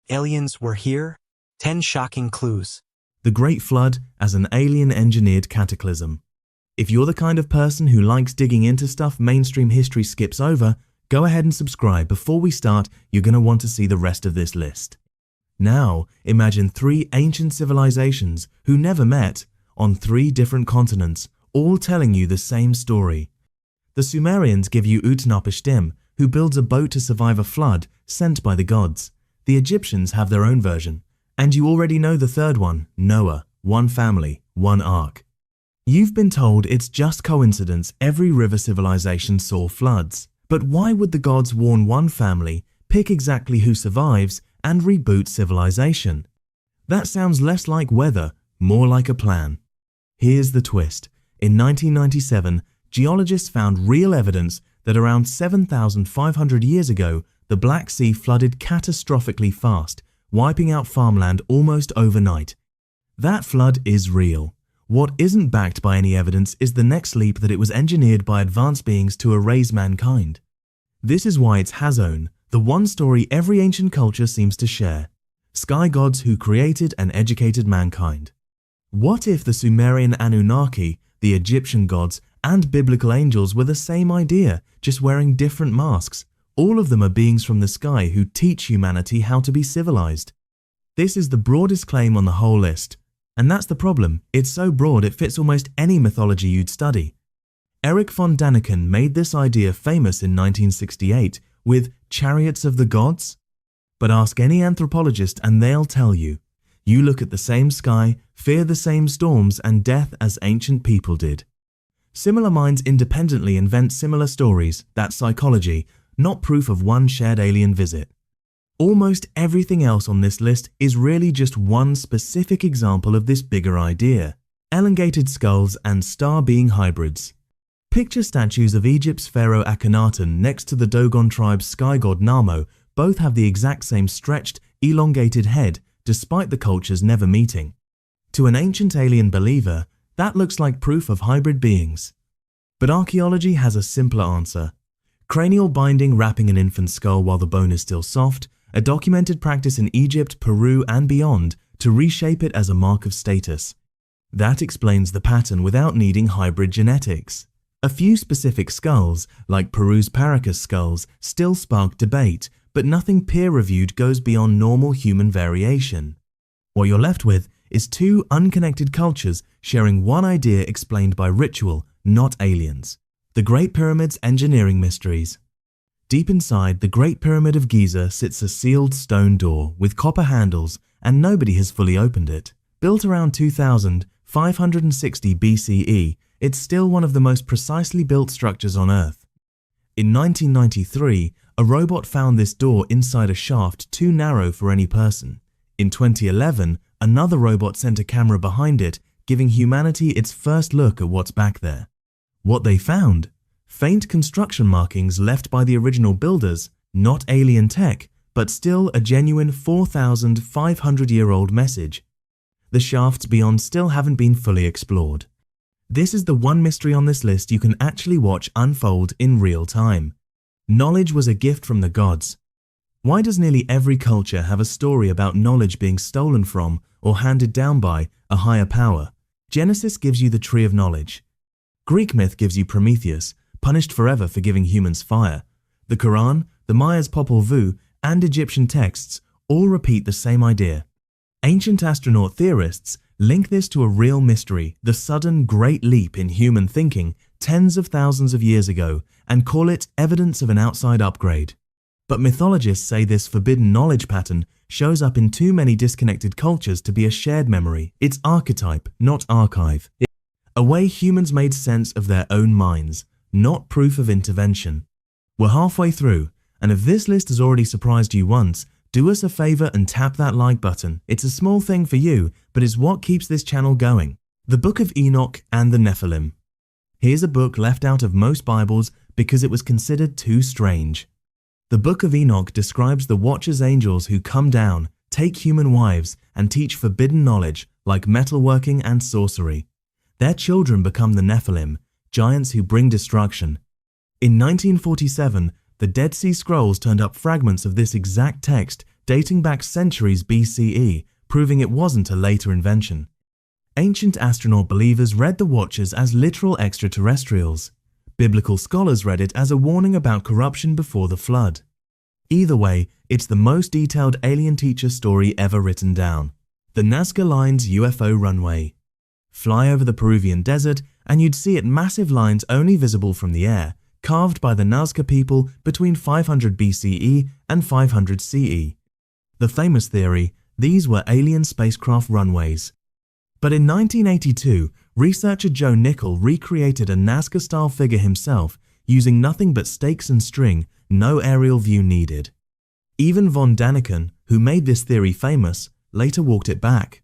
Aliens were here? 10 shocking clues. The Great Flood as an alien-engineered cataclysm. If you're the kind of person who likes digging into stuff mainstream history skips over, go ahead and subscribe. Before we start, you're going to want to see the rest of this list. Now, imagine 3 ancient civilizations who never met on 3 different continents, all telling you the same story. The Sumerians give you Utnapishtim, who builds a boat to survive a flood sent by the gods. The Egyptians have their own version. And you already know the third one, Noah, one family, one ark. You've been told it's just coincidence every river civilization saw floods. But why would the gods warn one family, pick exactly who survives, and reboot civilization? That sounds less like weather, more like a plan. Here's the twist. In 1997, geologists found real evidence that around 7,500 years ago, the Black Sea flooded catastrophically fast, wiping out farmland almost overnight. That flood is real. What isn't backed by any evidence is the next leap that it was engineered by advanced beings to erase mankind. This is why it's Hazon, the one story every ancient culture seems to share. Sky gods who created and educated mankind. What if the Sumerian Anunnaki, the Egyptian gods, and biblical angels were the same idea, just wearing different masks? All of them are beings from the sky who teach humanity how to be civilized. This is the broadest claim on the whole list. And that's the problem, it's so broad it fits almost any mythology you'd study. Erich von Däniken made this idea famous in 1968 with Chariots of the Gods. But ask any anthropologist and they'll tell you. You look at the same sky, fear the same storms and death as ancient people did. Similar minds independently invent similar stories, that's psychology, not proof of one shared alien visit. Almost everything else on this list is really just one specific example of this bigger idea. Elongated skulls and star-being hybrids. Picture statues of Egypt's pharaoh Akhenaten next to the Dogon tribe's sky god Namo. Both have the exact same stretched, elongated head, despite the cultures never meeting. To an ancient alien believer, that looks like proof of hybrid beings. But archaeology has a simpler answer. Cranial binding wrapping an infant's skull while the bone is still soft, a documented practice in Egypt, Peru and beyond to reshape it as a mark of status. That explains the pattern without needing hybrid genetics. A few specific skulls, like Peru's Paracas skulls, still spark debate, but nothing peer-reviewed goes beyond normal human variation. What you're left with is 2 unconnected cultures sharing one idea explained by ritual, not aliens. The Great Pyramid's engineering mysteries. Deep inside the Great Pyramid of Giza sits a sealed stone door with copper handles and nobody has fully opened it. Built around 2560 BCE, it's still one of the most precisely built structures on Earth. In 1993, a robot found this door inside a shaft too narrow for any person. In 2011, another robot sent a camera behind it, giving humanity its first look at what's back there. What they found? Faint construction markings left by the original builders, not alien tech, but still a genuine 4,500-year-old message. The shafts beyond still haven't been fully explored. This is the one mystery on this list you can actually watch unfold in real time. Knowledge was a gift from the gods. Why does nearly every culture have a story about knowledge being stolen from or handed down by a higher power? Genesis gives you the tree of knowledge. Greek myth gives you Prometheus, punished forever for giving humans fire. The Quran, the Maya's Popol Vuh, and Egyptian texts all repeat the same idea. Ancient astronaut theorists link this to a real mystery, the sudden great leap in human thinking tens of thousands of years ago, and call it evidence of an outside upgrade. But mythologists say this forbidden knowledge pattern shows up in too many disconnected cultures to be a shared memory. It's archetype, not archive. A way humans made sense of their own minds, not proof of intervention. We're halfway through, and if this list has already surprised you once, do us a favor and tap that like button. It's a small thing for you, but it's what keeps this channel going. The Book of Enoch and the Nephilim. Here's a book left out of most Bibles because it was considered too strange. The Book of Enoch describes the Watcher's angels who come down, take human wives, and teach forbidden knowledge like metalworking and sorcery. Their children become the Nephilim, giants who bring destruction. In 1947, the Dead Sea Scrolls turned up fragments of this exact text dating back centuries BCE, proving it wasn't a later invention. Ancient astronaut believers read the Watchers as literal extraterrestrials. Biblical scholars read it as a warning about corruption before the flood. Either way, it's the most detailed alien teacher story ever written down. The Nazca Lines UFO runway. Fly over the Peruvian desert and you'd see it massive lines only visible from the air, carved by the Nazca people between 500 BCE and 500 CE. The famous theory, these were alien spacecraft runways. But in 1982, researcher Joe Nickell recreated a Nazca-style figure himself using nothing but stakes and string, no aerial view needed. Even von Daniken, who made this theory famous, later walked it back.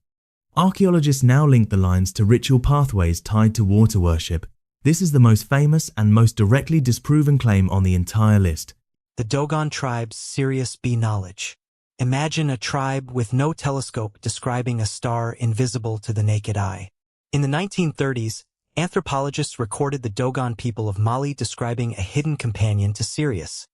Archaeologists now link the lines to ritual pathways tied to water worship. This is the most famous and most directly disproven claim on the entire list. The Dogon tribe's Sirius B knowledge. Imagine a tribe with no telescope describing a star invisible to the naked eye. In the 1930s, anthropologists recorded the Dogon people of Mali describing a hidden companion to Sirius.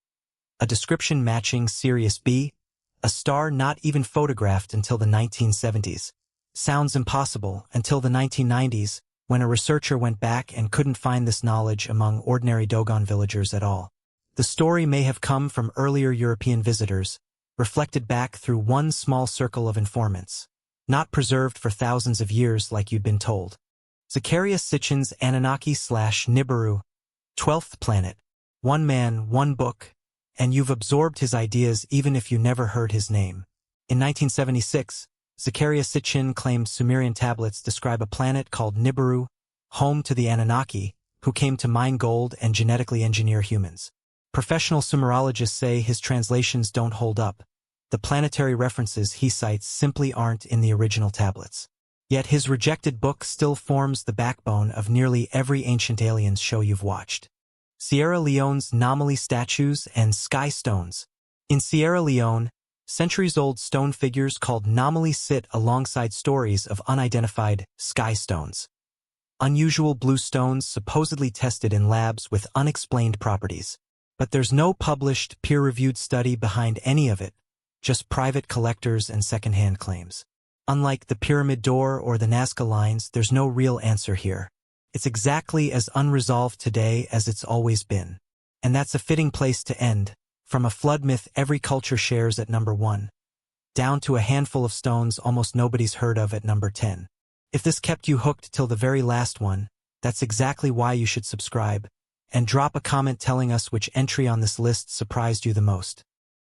A description matching Sirius B, a star not even photographed until the 1970s. Sounds impossible until the 1990s, when a researcher went back and couldn't find this knowledge among ordinary Dogon villagers at all. The story may have come from earlier European visitors, reflected back through one small circle of informants, not preserved for thousands of years like you'd been told. Zecharia Sitchin's Anunnaki/Nibiru, 12th planet, one man, one book, and you've absorbed his ideas even if you never heard his name. In 1976, Zecharia Sitchin claimed Sumerian tablets describe a planet called Nibiru, home to the Anunnaki, who came to mine gold and genetically engineer humans. Professional Sumerologists say his translations don't hold up. The planetary references he cites simply aren't in the original tablets. Yet his rejected book still forms the backbone of nearly every ancient aliens show you've watched. Sierra Leone's Nomoli statues and sky stones. In Sierra Leone, centuries-old stone figures called Nomoli sit alongside stories of unidentified sky stones. Unusual blue stones supposedly tested in labs with unexplained properties. But there's no published, peer-reviewed study behind any of it, just private collectors and second-hand claims. Unlike the Pyramid Door or the Nazca Lines, there's no real answer here. It's exactly as unresolved today as it's always been. And that's a fitting place to end, from a flood myth every culture shares at number 1, down to a handful of stones almost nobody's heard of at number 10. If this kept you hooked till the very last one, that's exactly why you should subscribe, and drop a comment telling us which entry on this list surprised you the most.